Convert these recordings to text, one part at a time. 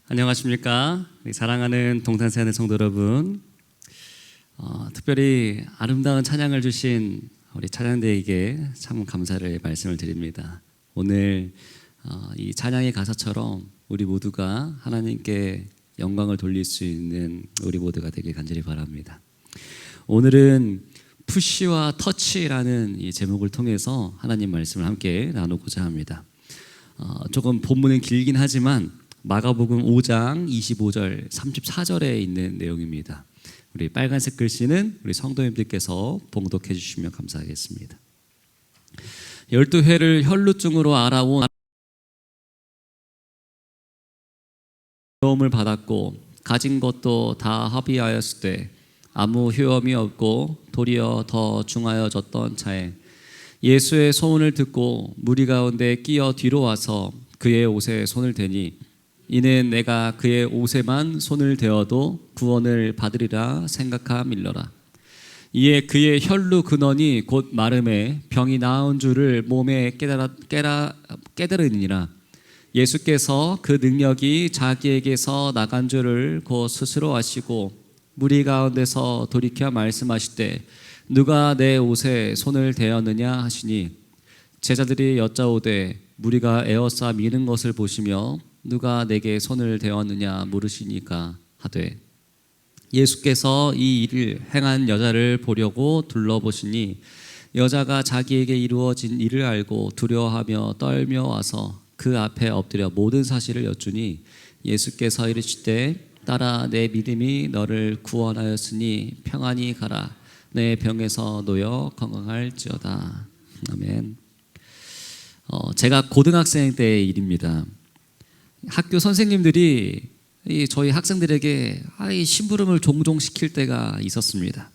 안녕하십니까? 우리 사랑하는 동탄세안의 성도 여러분, 특별히 아름다운 찬양을 주신 우리 찬양대에게 참 감사를 말씀을 드립니다. 오늘 이 찬양의 가사처럼 우리 모두가 하나님께 영광을 돌릴 수 있는 우리 모두가 되길 간절히 바랍니다. 오늘은 푸시와 터치라는 이 제목을 통해서 하나님 말씀을 함께 나누고자 합니다. 조금 본문은 길긴 하지만 마가복음 5장 25절 34절에 있는 내용입니다. 우리 빨간색 글씨는 우리 성도님들께서 봉독해 주시면 감사하겠습니다. 12회를 혈루증으로 알아온 어려움을 받았고 가진 것도 다 합의하였을 때 아무 효험이 없고 도리어 더 중하여졌던 차에 예수의 소문을 듣고 무리 가운데 끼어 뒤로 와서 그의 옷에 손을 대니 이는 내가 그의 옷에만 손을 대어도 구원을 받으리라 생각함일러라. 이에 그의 혈루 근원이 곧 마름에 병이 나은 줄을 몸에 깨달으니라. 예수께서 그 능력이 자기에게서 나간 줄을 곧 스스로 아시고 무리 가운데서 돌이켜 말씀하시되 누가 내 옷에 손을 대었느냐 하시니 제자들이 여짜오되 무리가 에워싸 미는 것을 보시며 누가 내게 손을 대었느냐 물으시니까 하되 예수께서 이 일을 행한 여자를 보려고 둘러보시니 여자가 자기에게 이루어진 일을 알고 두려워하며 떨며 와서 그 앞에 엎드려 모든 사실을 여쭈니 예수께서 이르시되 따라 내 믿음이 너를 구원하였으니 평안히 가라 내 병에서 놓여 건강할지어다. 아멘. 제가 고등학생 때의 일입니다. 학교 선생님들이 저희 학생들에게 심부름을 종종 시킬 때가 있었습니다.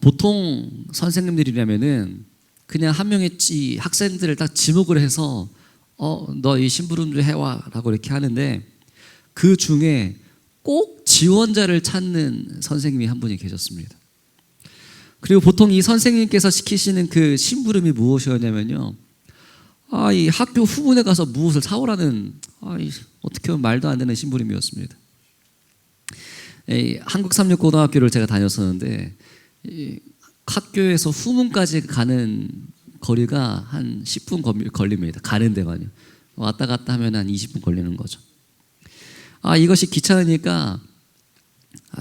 보통 선생님들이라면은 그냥 한 명의 학생들을 딱 지목을 해서 너 이 심부름 좀 해와 라고 이렇게 하는데 그 중에 꼭 지원자를 찾는 선생님이 한 분이 계셨습니다. 그리고 보통 이 선생님께서 시키시는 그 심부름이 무엇이었냐면요, 이 학교 후문에 가서 무엇을 사오라는 어떻게 보면 말도 안 되는 심부름이었습니다. 한국삼육고등학교를 제가 다녔었는데 학교에서 후문까지 가는 거리가 한 10분 걸립니다. 가는 데만요. 왔다 갔다 하면 한 20분 걸리는 거죠. 이것이 귀찮으니까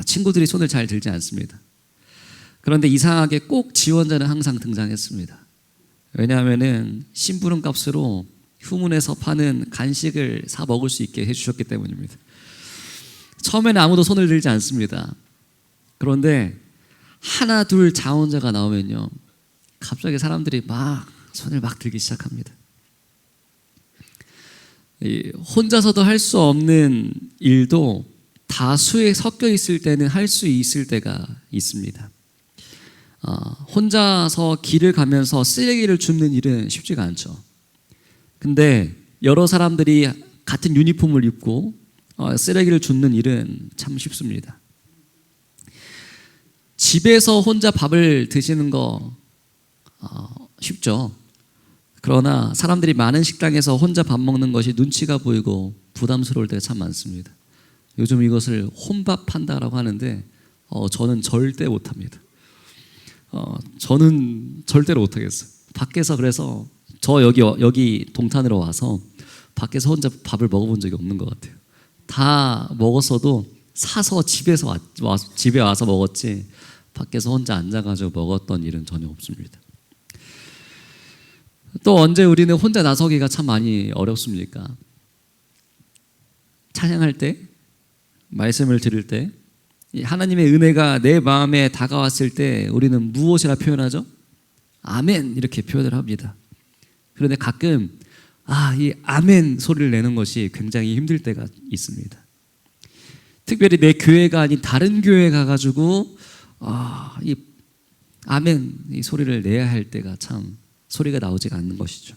친구들이 손을 잘 들지 않습니다. 그런데 이상하게 꼭 지원자는 항상 등장했습니다. 왜냐하면은 심부름 값으로 후문에서 파는 간식을 사 먹을 수 있게 해주셨기 때문입니다. 처음에는 아무도 손을 들지 않습니다. 그런데 하나 둘 자원자가 나오면요 갑자기 사람들이 손을 들기 시작합니다. 혼자서도 할 수 없는 일도 다수에 섞여 있을 때는 할 수 있을 때가 있습니다. 혼자서 길을 가면서 쓰레기를 줍는 일은 쉽지가 않죠. 근데 여러 사람들이 같은 유니폼을 입고 쓰레기를 줍는 일은 참 쉽습니다. 집에서 혼자 밥을 드시는 거 쉽죠. 그러나 사람들이 많은 식당에서 혼자 밥 먹는 것이 눈치가 보이고 부담스러울 때가 참 많습니다. 요즘 이것을 혼밥한다라고 하는데 저는 절대 못합니다. 저는 절대로 못하겠어요. 밖에서 그래서 저 여기 동탄으로 와서 밖에서 혼자 밥을 먹어본 적이 없는 것 같아요. 다 먹었어도 사서 집에 와서 먹었지 밖에서 혼자 앉아가지고 먹었던 일은 전혀 없습니다. 또 언제 우리는 혼자 나서기가 참 많이 어렵습니까? 찬양할 때, 말씀을 들을 때, 하나님의 은혜가 내 마음에 다가왔을 때 우리는 무엇이라 표현하죠? 아멘 이렇게 표현을 합니다. 그런데 가끔 이 아멘 소리를 내는 것이 굉장히 힘들 때가 있습니다. 특별히 내 교회가 아닌 다른 교회에 가가지고 이 아멘 이 소리를 내야 할 때가 참 소리가 나오지가 않는 것이죠.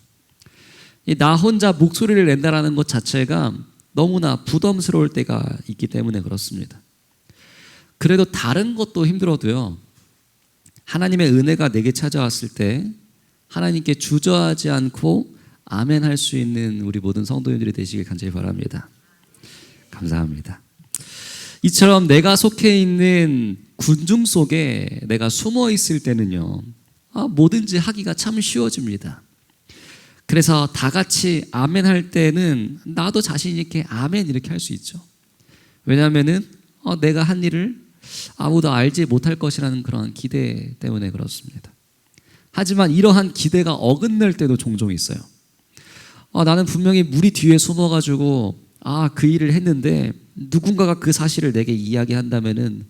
나 혼자 목소리를 낸다라는 것 자체가 너무나 부담스러울 때가 있기 때문에 그렇습니다. 그래도 다른 것도 힘들어도요 하나님의 은혜가 내게 찾아왔을 때 하나님께 주저하지 않고 아멘 할 수 있는 우리 모든 성도님들이 되시길 간절히 바랍니다. 감사합니다. 이처럼 내가 속해 있는 군중 속에 내가 숨어 있을 때는요, 뭐든지 하기가 참 쉬워집니다. 그래서 다 같이 아멘 할 때는 나도 자신 있게 아멘 이렇게 할 수 있죠. 왜냐하면은 내가 한 일을 아무도 알지 못할 것이라는 그런 기대 때문에 그렇습니다. 하지만 이러한 기대가 어긋날 때도 종종 있어요. 나는 분명히 무리 뒤에 숨어가지고 그 일을 했는데 누군가가 그 사실을 내게 이야기한다면은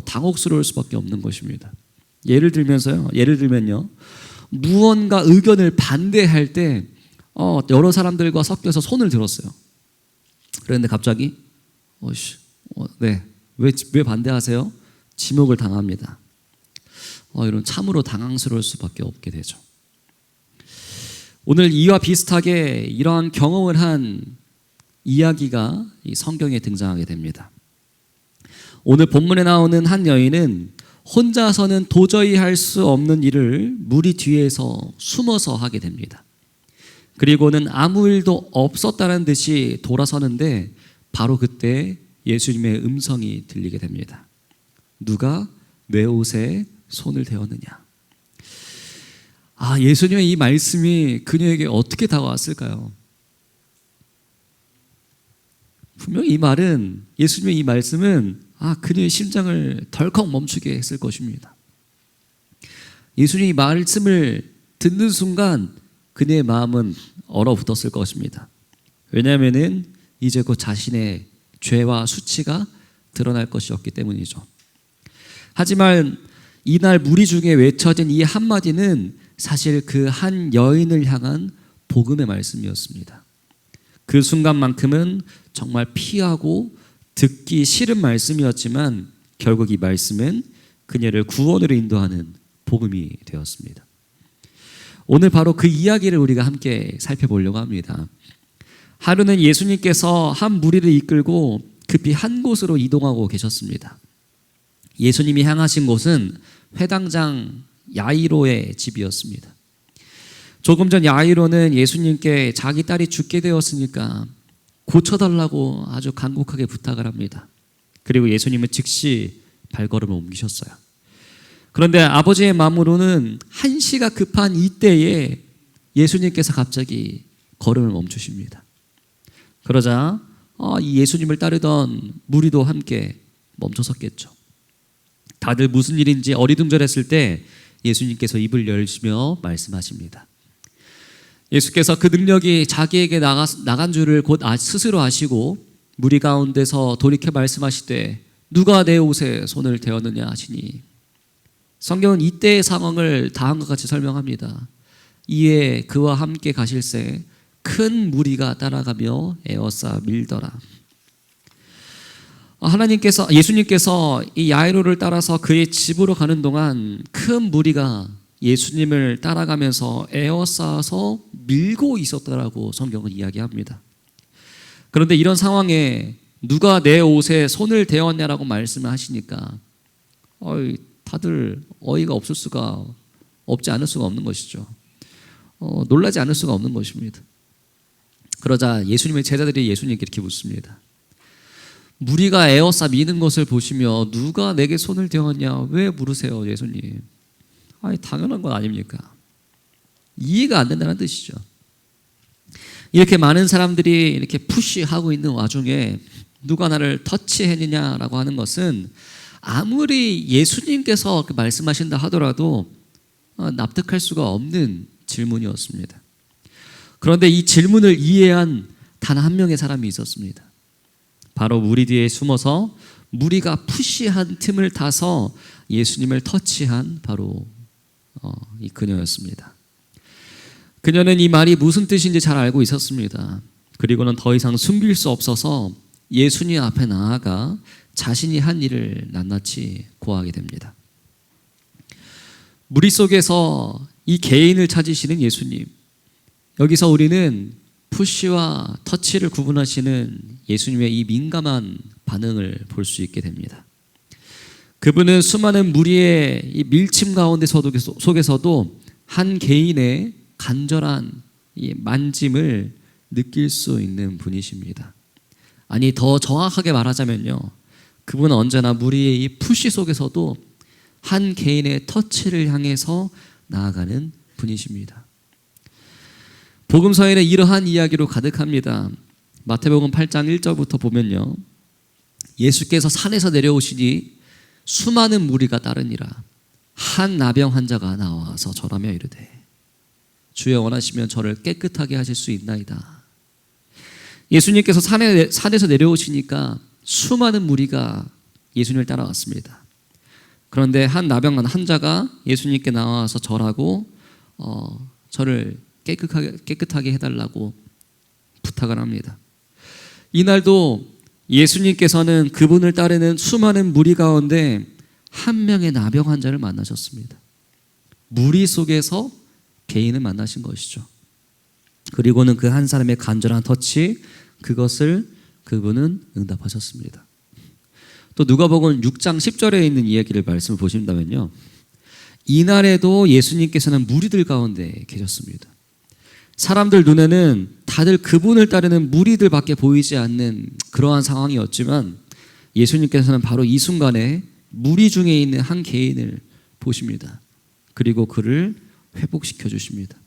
당혹스러울 수밖에 없는 것입니다. 예를 들면요, 무언가 의견을 반대할 때 여러 사람들과 섞여서 손을 들었어요. 그런데 갑자기 네, 왜 반대하세요? 지목을 당합니다. 이런 참으로 당황스러울 수밖에 없게 되죠. 오늘 이와 비슷하게 이러한 경험을 한 이야기가 이 성경에 등장하게 됩니다. 오늘 본문에 나오는 한 여인은 혼자서는 도저히 할 수 없는 일을 무리 뒤에서 숨어서 하게 됩니다. 그리고는 아무 일도 없었다는 듯이 돌아서는데 바로 그때 예수님의 음성이 들리게 됩니다. 누가 내 옷에 손을 대었느냐? 예수님의 이 말씀이 그녀에게 어떻게 다가왔을까요? 분명히 예수님의 이 말씀은 그녀의 심장을 덜컥 멈추게 했을 것입니다. 예수님이 말씀을 듣는 순간 그녀의 마음은 얼어붙었을 것입니다. 왜냐하면 이제 곧 자신의 죄와 수치가 드러날 것이었기 때문이죠. 하지만 이날 무리 중에 외쳐진 이 한마디는 사실 그 한 여인을 향한 복음의 말씀이었습니다. 그 순간만큼은 정말 피하고 듣기 싫은 말씀이었지만 결국 이 말씀은 그녀를 구원으로 인도하는 복음이 되었습니다. 오늘 바로 그 이야기를 우리가 함께 살펴보려고 합니다. 하루는 예수님께서 한 무리를 이끌고 급히 한 곳으로 이동하고 계셨습니다. 예수님이 향하신 곳은 회당장 야이로의 집이었습니다. 조금 전 야이로는 예수님께 자기 딸이 죽게 되었으니까 고쳐달라고 아주 간곡하게 부탁을 합니다. 그리고 예수님은 즉시 발걸음을 옮기셨어요. 그런데 아버지의 마음으로는 한시가 급한 이때에 예수님께서 갑자기 걸음을 멈추십니다. 그러자 이 예수님을 따르던 무리도 함께 멈춰섰겠죠. 다들 무슨 일인지 어리둥절했을 때 예수님께서 입을 열시며 말씀하십니다. 예수께서 그 능력이 자기에게 나간 줄을 곧 스스로 아시고 무리 가운데서 돌이켜 말씀하시되 누가 내 옷에 손을 대었느냐 하시니, 성경은 이때의 상황을 다음과 같이 설명합니다. 이에 그와 함께 가실새 큰 무리가 따라가며 에워싸 밀더라. 예수님께서 이 야이로를 따라서 그의 집으로 가는 동안 큰 무리가 예수님을 따라가면서 에워싸서 밀고 있었다라고 성경은 이야기합니다. 그런데 이런 상황에 누가 내 옷에 손을 대었냐라고 말씀을 하시니까 다들 어이가 없지 않을 수가 없는 것이죠. 놀라지 않을 수가 없는 것입니다. 그러자 예수님의 제자들이 예수님께 이렇게 묻습니다. 무리가 에워싸 미는 것을 보시며 누가 내게 손을 대었냐 왜 물으세요, 예수님? 당연한 건 아닙니까? 이해가 안 된다는 뜻이죠. 이렇게 많은 사람들이 이렇게 푸시하고 있는 와중에 누가 나를 터치했느냐라고 하는 것은 아무리 예수님께서 말씀하신다 하더라도 납득할 수가 없는 질문이었습니다. 그런데 이 질문을 이해한 단 한 명의 사람이 있었습니다. 바로 무리 뒤에 숨어서 무리가 푸시한 틈을 타서 예수님을 터치한 바로 이 그녀였습니다. 그녀는 이 말이 무슨 뜻인지 잘 알고 있었습니다. 그리고는 더 이상 숨길 수 없어서 예수님 앞에 나아가 자신이 한 일을 낱낱이 고하게 됩니다. 무리 속에서 이 개인을 찾으시는 예수님, 여기서 우리는 푸시와 터치를 구분하시는 예수님의 이 민감한 반응을 볼 수 있게 됩니다. 그분은 수많은 무리의 이 밀침 속에서도 한 개인의 간절한 이 만짐을 느낄 수 있는 분이십니다. 아니, 더 정확하게 말하자면요, 그분은 언제나 무리의 이 푸시 속에서도 한 개인의 터치를 향해서 나아가는 분이십니다. 복음서에는 이러한 이야기로 가득합니다. 마태복음 8장 1절부터 보면요, 예수께서 산에서 내려오시니 수많은 무리가 따르니라. 한 나병 환자가 나와서 절하며 이르되 주여 원하시면 저를 깨끗하게 하실 수 있나이다. 예수님께서 산에서 내려오시니까 수많은 무리가 예수님을 따라왔습니다. 그런데 한 나병 환자가 예수님께 나와서 절하고 저를 깨끗하게 해달라고 부탁을 합니다. 이날도 예수님께서는 그분을 따르는 수많은 무리 가운데 한 명의 나병 환자를 만나셨습니다. 무리 속에서 개인을 만나신 것이죠. 그리고는 그 한 사람의 간절한 터치, 그것을 그분은 응답하셨습니다. 또 누가복음 6장 10절에 있는 이야기를 말씀을 보신다면요, 이날에도 예수님께서는 무리들 가운데 계셨습니다. 사람들 눈에는 다들 그분을 따르는 무리들밖에 보이지 않는 그러한 상황이었지만 예수님께서는 바로 이 순간에 무리 중에 있는 한 개인을 보십니다. 그리고 그를 회복시켜 주십니다.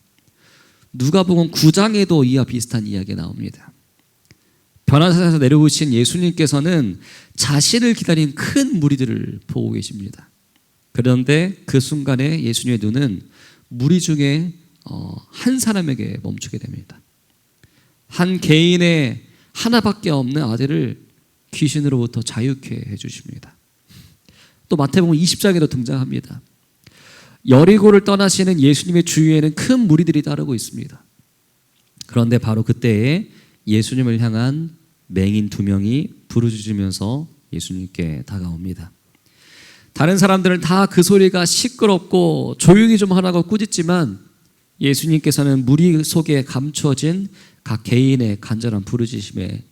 누가복음 9장에도 이와 비슷한 이야기가 나옵니다. 변화산에서 내려오신 예수님께서는 자신을 기다린 큰 무리들을 보고 계십니다. 그런데 그 순간에 예수님의 눈은 무리 중에 한 사람에게 멈추게 됩니다. 한 개인의 하나밖에 없는 아들을 귀신으로부터 자유케 해주십니다. 또 마태복음 20장에도 등장합니다. 여리고를 떠나시는 예수님의 주위에는 큰 무리들이 따르고 있습니다. 그런데 바로 그때에 예수님을 향한 맹인 2명이 부르짖으면서 예수님께 다가옵니다. 다른 사람들은 다 그 소리가 시끄럽고 조용히 좀 하라고 꾸짖지만 예수님께서는 무리 속에 감추어진 각 개인의 간절한 부르짖음에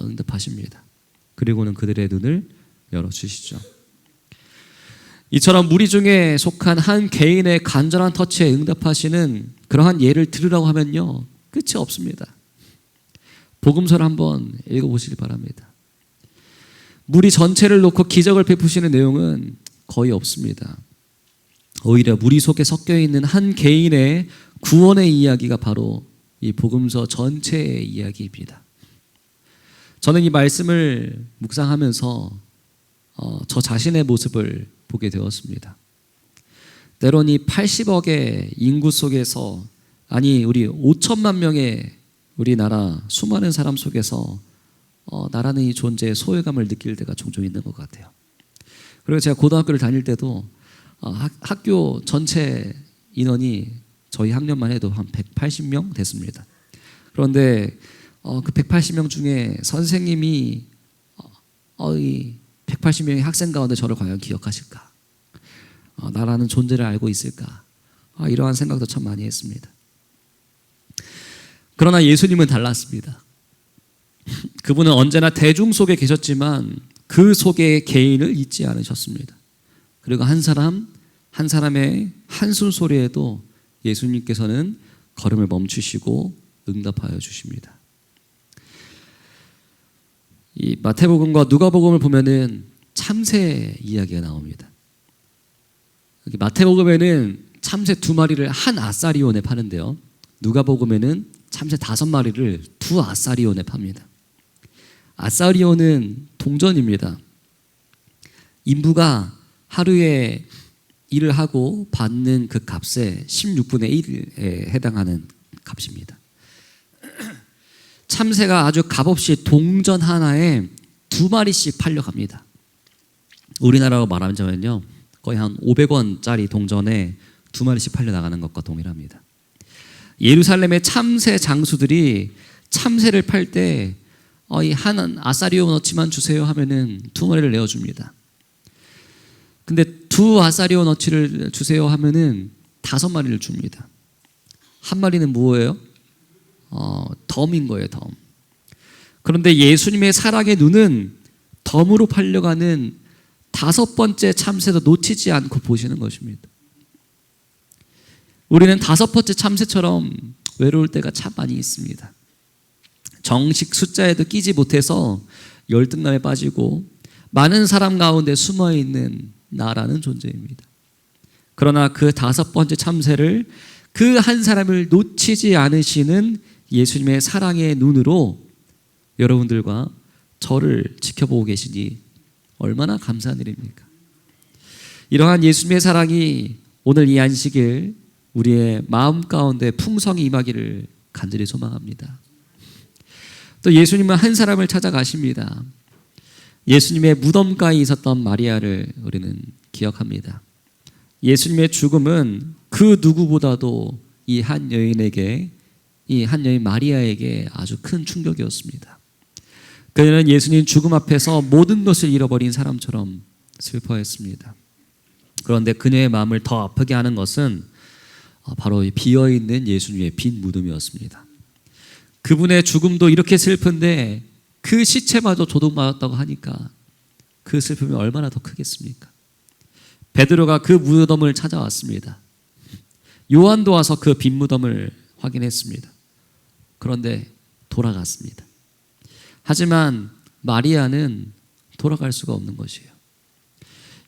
응답하십니다. 그리고는 그들의 눈을 열어주시죠. 이처럼 무리 중에 속한 한 개인의 간절한 터치에 응답하시는 그러한 예를 들으라고 하면요, 끝이 없습니다. 복음서를 한번 읽어보시기 바랍니다. 무리 전체를 놓고 기적을 베푸시는 내용은 거의 없습니다. 오히려 무리 속에 섞여 있는 한 개인의 구원의 이야기가 바로 이 복음서 전체의 이야기입니다. 저는 이 말씀을 묵상하면서 저 자신의 모습을 보게 되었습니다. 때론 이 80억의 인구 속에서, 아니 우리 5천만 명의 우리나라 수많은 사람 속에서 나라는 이 존재의 소외감을 느낄 때가 종종 있는 것 같아요. 그리고 제가 고등학교를 다닐 때도 학교 전체 인원이 저희 학년만 해도 한 180명 됐습니다. 그런데 그 180명 중에 선생님이 이 180명의 학생 가운데 저를 과연 기억하실까? 나라는 존재를 알고 있을까? 이러한 생각도 참 많이 했습니다. 그러나 예수님은 달랐습니다. 그분은 언제나 대중 속에 계셨지만 그 속의 개인을 잊지 않으셨습니다. 그리고 한 사람의 한숨 소리에도 예수님께서는 걸음을 멈추시고 응답하여 주십니다. 이 마태복음과 누가복음을 보면은 참새 이야기가 나옵니다. 여기 마태복음에는 참새 2마리를 한 아사리온에 파는데요, 누가복음에는 참새 5마리를 2 아사리온에 팝니다. 아사리온은 동전입니다. 인부가 하루에 일을 하고 받는 그 값의 16분의 1에 해당하는 값입니다. 참새가 아주 값없이 동전 하나에 2마리씩 팔려갑니다. 우리나라로 말하자면요, 거의 한 500원짜리 동전에 2마리씩 팔려나가는 것과 동일합니다. 예루살렘의 참새 장수들이 참새를 팔 때 이 한 아사리오너치만 주세요 하면은 2마리를 내어줍니다. 근데 2 아사리오너치를 주세요 하면은 5마리를 줍니다. 한 마리는 뭐예요? 덤인 거예요, 덤. 그런데 예수님의 사랑의 눈은 덤으로 팔려가는 5번째 참새도 놓치지 않고 보시는 것입니다. 우리는 5번째 참새처럼 외로울 때가 참 많이 있습니다. 정식 숫자에도 끼지 못해서 열등감에 빠지고 많은 사람 가운데 숨어있는 나라는 존재입니다. 그러나 그 다섯 번째 참새를 그 한 사람을 놓치지 않으시는 예수님의 사랑의 눈으로 여러분들과 저를 지켜보고 계시니 얼마나 감사한 일입니까? 이러한 예수님의 사랑이 오늘 이 안식일 우리의 마음 가운데 풍성히 임하기를 간절히 소망합니다. 또 예수님은 한 사람을 찾아가십니다. 예수님의 무덤가에 있었던 마리아를 우리는 기억합니다. 예수님의 죽음은 그 누구보다도 이 한 여인 마리아에게 아주 큰 충격이었습니다. 그녀는 예수님 죽음 앞에서 모든 것을 잃어버린 사람처럼 슬퍼했습니다. 그런데 그녀의 마음을 더 아프게 하는 것은 바로 비어있는 예수님의 빈 무덤이었습니다. 그분의 죽음도 이렇게 슬픈데 그 시체마저 조동맞았다고 하니까 그 슬픔이 얼마나 더 크겠습니까? 베드로가 그 무덤을 찾아왔습니다. 요한도 와서 그 빈 무덤을 확인했습니다. 그런데 돌아갔습니다. 하지만 마리아는 돌아갈 수가 없는 것이에요.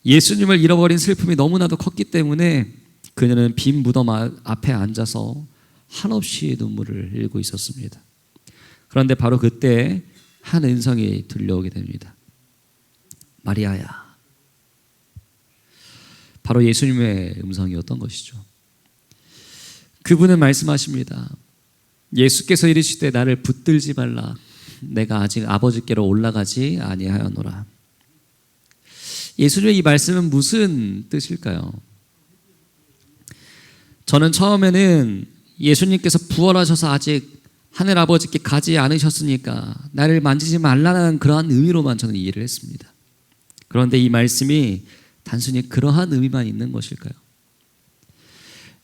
예수님을 잃어버린 슬픔이 너무나도 컸기 때문에 그녀는 빈 무덤 앞에 앉아서 한없이 눈물을 흘리고 있었습니다. 그런데 바로 그때 한 음성이 들려오게 됩니다. 마리아야. 바로 예수님의 음성이었던 것이죠. 그분은 말씀하십니다. 예수께서 이르시되 나를 붙들지 말라. 내가 아직 아버지께로 올라가지 아니하였노라. 예수님의 이 말씀은 무슨 뜻일까요? 저는 처음에는 예수님께서 부활하셔서 아직 하늘 아버지께 가지 않으셨으니까 나를 만지지 말라는 그러한 의미로만 저는 이해를 했습니다. 그런데 이 말씀이 단순히 그러한 의미만 있는 것일까요?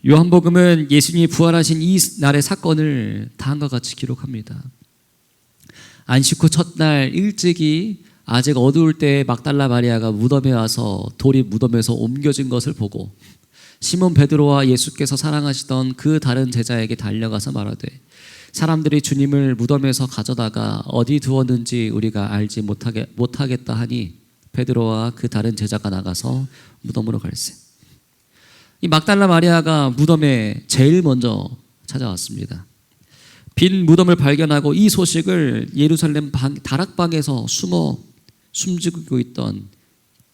요한복음은 예수님이 부활하신 이 날의 사건을 다음과 같이 기록합니다. 안식 후 첫날 일찍이 아직 어두울 때 막달라 마리아가 무덤에 와서 돌이 무덤에서 옮겨진 것을 보고 시몬 베드로와 예수께서 사랑하시던 그 다른 제자에게 달려가서 말하되 사람들이 주님을 무덤에서 가져다가 어디 두었는지 우리가 알지 못하겠다 하니 베드로와 그 다른 제자가 나가서 무덤으로 갈세. 이 막달라 마리아가 무덤에 제일 먼저 찾아왔습니다. 빈 무덤을 발견하고 이 소식을 예루살렘 다락방에서 숨지고 있던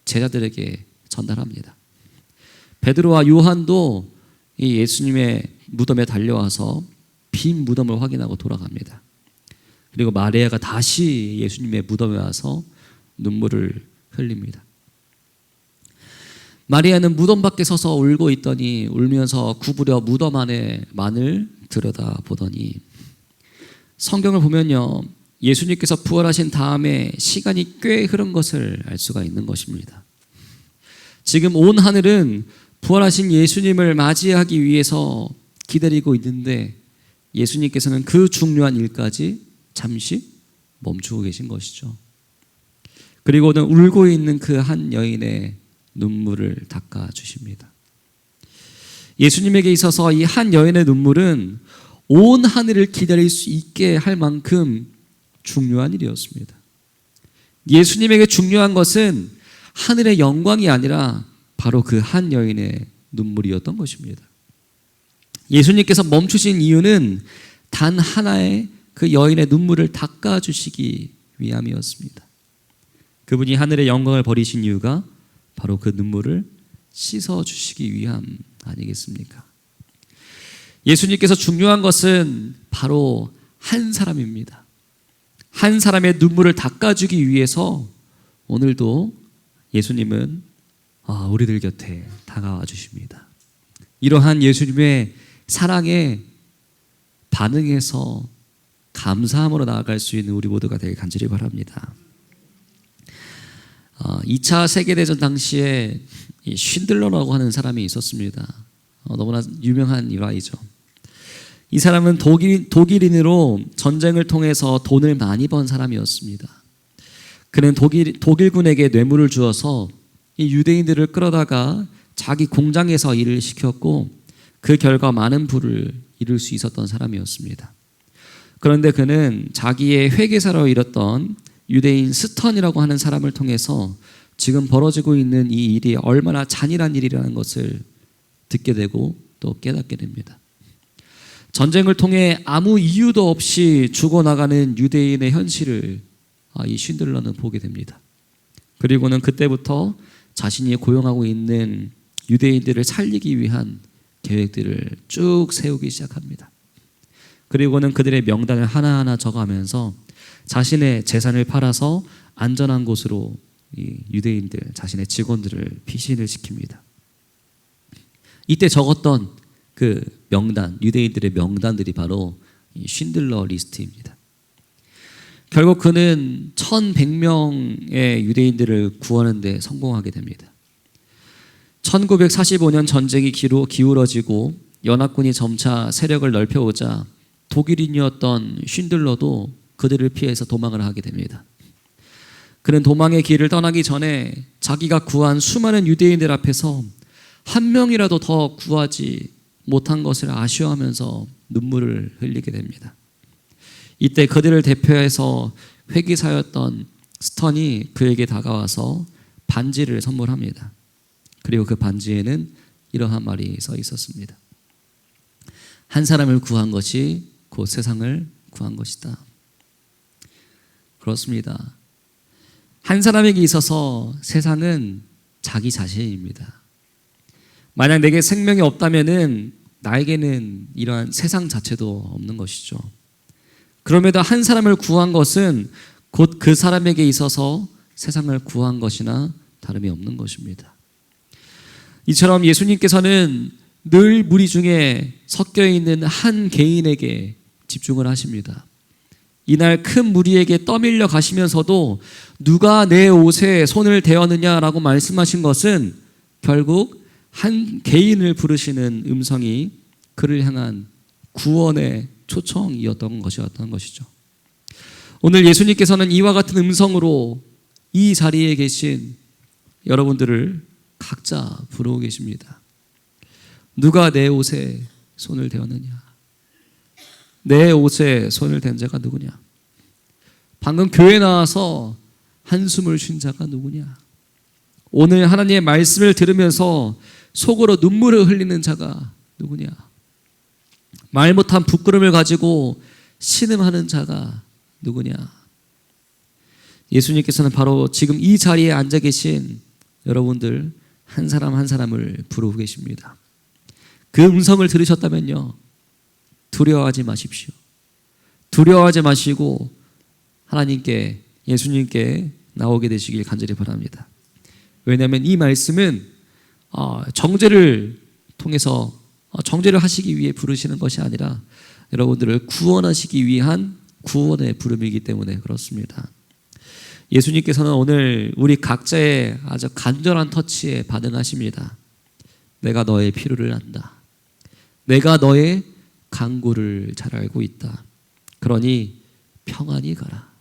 제자들에게 전달합니다. 베드로와 요한도 이 예수님의 무덤에 달려와서 빈 무덤을 확인하고 돌아갑니다. 그리고 마리아가 다시 예수님의 무덤에 와서 눈물을 흘립니다. 마리아는 무덤 밖에 서서 울고 있더니 울면서 구부려 무덤 안에만을 들여다보더니 성경을 보면요, 예수님께서 부활하신 다음에 시간이 꽤 흐른 것을 알 수가 있는 것입니다. 지금 온 하늘은 부활하신 예수님을 맞이하기 위해서 기다리고 있는데 예수님께서는 그 중요한 일까지 잠시 멈추고 계신 것이죠. 그리고는 울고 있는 그 한 여인의 눈물을 닦아주십니다. 예수님에게 있어서 이 한 여인의 눈물은 온 하늘을 기다릴 수 있게 할 만큼 중요한 일이었습니다. 예수님에게 중요한 것은 하늘의 영광이 아니라 바로 그 한 여인의 눈물이었던 것입니다. 예수님께서 멈추신 이유는 단 하나의 그 여인의 눈물을 닦아주시기 위함이었습니다. 그분이 하늘의 영광을 버리신 이유가 바로 그 눈물을 씻어주시기 위함 아니겠습니까? 예수님께서 중요한 것은 바로 한 사람입니다. 한 사람의 눈물을 닦아주기 위해서 오늘도 예수님은 우리들 곁에 다가와 주십니다. 이러한 예수님의 사랑에 반응해서 감사함으로 나아갈 수 있는 우리 모두가 되길 간절히 바랍니다. 2차 세계대전 당시에 쉰들러라고 하는 사람이 있었습니다. 너무나 유명한 일화이죠. 이 사람은 독일인으로 전쟁을 통해서 돈을 많이 번 사람이었습니다. 그는 독일군에게 뇌물을 주어서 이 유대인들을 끌어다가 자기 공장에서 일을 시켰고 그 결과 많은 부를 이룰 수 있었던 사람이었습니다. 그런데 그는 자기의 회계사로 일었던 유대인 스턴이라고 하는 사람을 통해서 지금 벌어지고 있는 이 일이 얼마나 잔인한 일이라는 것을 듣게 되고 또 깨닫게 됩니다. 전쟁을 통해 아무 이유도 없이 죽어나가는 유대인의 현실을 이 쉰들러는 보게 됩니다. 그리고는 그때부터 자신이 고용하고 있는 유대인들을 살리기 위한 계획들을 쭉 세우기 시작합니다. 그리고는 그들의 명단을 하나하나 적어가면서 자신의 재산을 팔아서 안전한 곳으로 이 유대인들, 자신의 직원들을 피신을 시킵니다. 이때 적었던 그 명단, 유대인들의 명단들이 바로 이 쉰들러 리스트입니다. 결국 그는 1,100명의 유대인들을 구하는 데 성공하게 됩니다. 1945년 전쟁이 기울어지고 연합군이 점차 세력을 넓혀오자 독일인이었던 쉰들러도 그들을 피해서 도망을 하게 됩니다. 그는 도망의 길을 떠나기 전에 자기가 구한 수많은 유대인들 앞에서 한 명이라도 더 구하지 못한 것을 아쉬워하면서 눈물을 흘리게 됩니다. 이때 그들을 대표해서 회계사였던 스턴이 그에게 다가와서 반지를 선물합니다. 그리고 그 반지에는 이러한 말이 써 있었습니다. 한 사람을 구한 것이 곧 세상을 구한 것이다. 그렇습니다. 한 사람에게 있어서 세상은 자기 자신입니다. 만약 내게 생명이 없다면은 나에게는 이러한 세상 자체도 없는 것이죠. 그럼에도 한 사람을 구한 것은 곧 그 사람에게 있어서 세상을 구한 것이나 다름이 없는 것입니다. 이처럼 예수님께서는 늘 무리 중에 섞여 있는 한 개인에게 집중을 하십니다. 이날 큰 무리에게 떠밀려 가시면서도 누가 내 옷에 손을 대었느냐라고 말씀하신 것은 결국 한 개인을 부르시는 음성이 그를 향한 구원의 초청이었던 것이죠. 오늘 예수님께서는 이와 같은 음성으로 이 자리에 계신 여러분들을 각자 부르고 계십니다. 누가 내 옷에 손을 대었느냐? 내 옷에 손을 댄 자가 누구냐? 방금 교회 나와서 한숨을 쉰 자가 누구냐? 오늘 하나님의 말씀을 들으면서 속으로 눈물을 흘리는 자가 누구냐? 말 못한 부끄러움을 가지고 신음하는 자가 누구냐? 예수님께서는 바로 지금 이 자리에 앉아 계신 여러분들 한 사람 한 사람을 부르고 계십니다. 그 음성을 들으셨다면요, 두려워하지 마십시오. 두려워하지 마시고 하나님께, 예수님께 나오게 되시길 간절히 바랍니다. 왜냐하면 이 말씀은 정죄를 통해서 정죄를 하시기 위해 부르시는 것이 아니라 여러분들을 구원하시기 위한 구원의 부름이기 때문에 그렇습니다. 예수님께서는 오늘 우리 각자의 아주 간절한 터치에 반응하십니다. 내가 너의 필요를 안다. 내가 너의 간구를 잘 알고 있다. 그러니 평안히 가라.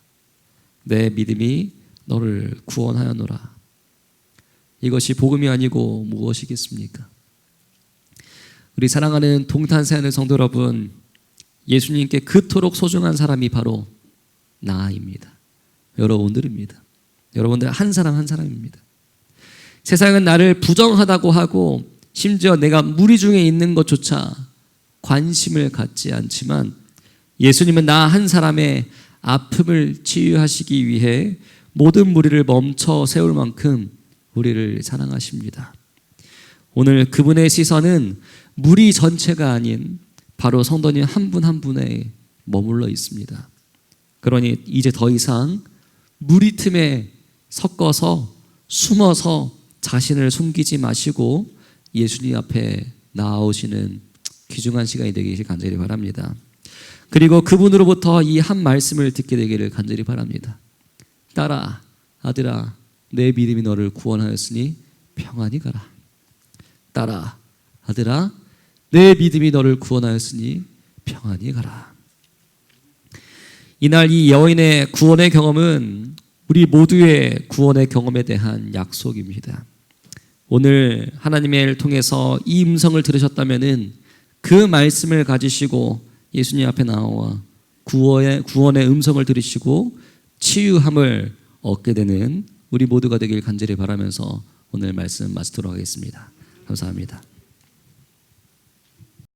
내 믿음이 너를 구원하였노라. 이것이 복음이 아니고 무엇이겠습니까? 우리 사랑하는 동탄세하는 성도 여러분, 예수님께 그토록 소중한 사람이 바로 나입니다. 여러분들입니다. 여러분들 한 사람 한 사람입니다. 세상은 나를 부정하다고 하고 심지어 내가 무리 중에 있는 것조차 관심을 갖지 않지만 예수님은 나 한 사람의 아픔을 치유하시기 위해 모든 무리를 멈춰 세울 만큼 우리를 사랑하십니다. 오늘 그분의 시선은 무리 전체가 아닌 바로 성도님 한 분 한 분에 머물러 있습니다. 그러니 이제 더 이상 무리 틈에 섞어서 숨어서 자신을 숨기지 마시고 예수님 앞에 나아오시는 귀중한 시간이 되기를 간절히 바랍니다. 그리고 그분으로부터 이 한 말씀을 듣게 되기를 간절히 바랍니다. 딸아, 아들아, 내 믿음이 너를 구원하였으니 평안히 가라. 딸아, 아들아, 내 믿음이 너를 구원하였으니 평안히 가라. 이날 이 여인의 구원의 경험은 우리 모두의 구원의 경험에 대한 약속입니다. 오늘 하나님의 일을 통해서 이 음성을 들으셨다면은 그 말씀을 가지시고 예수님 앞에 나와 구원의 음성을 들으시고 치유함을 얻게 되는 우리 모두가 되길 간절히 바라면서 오늘 말씀 마치도록 하겠습니다. 감사합니다.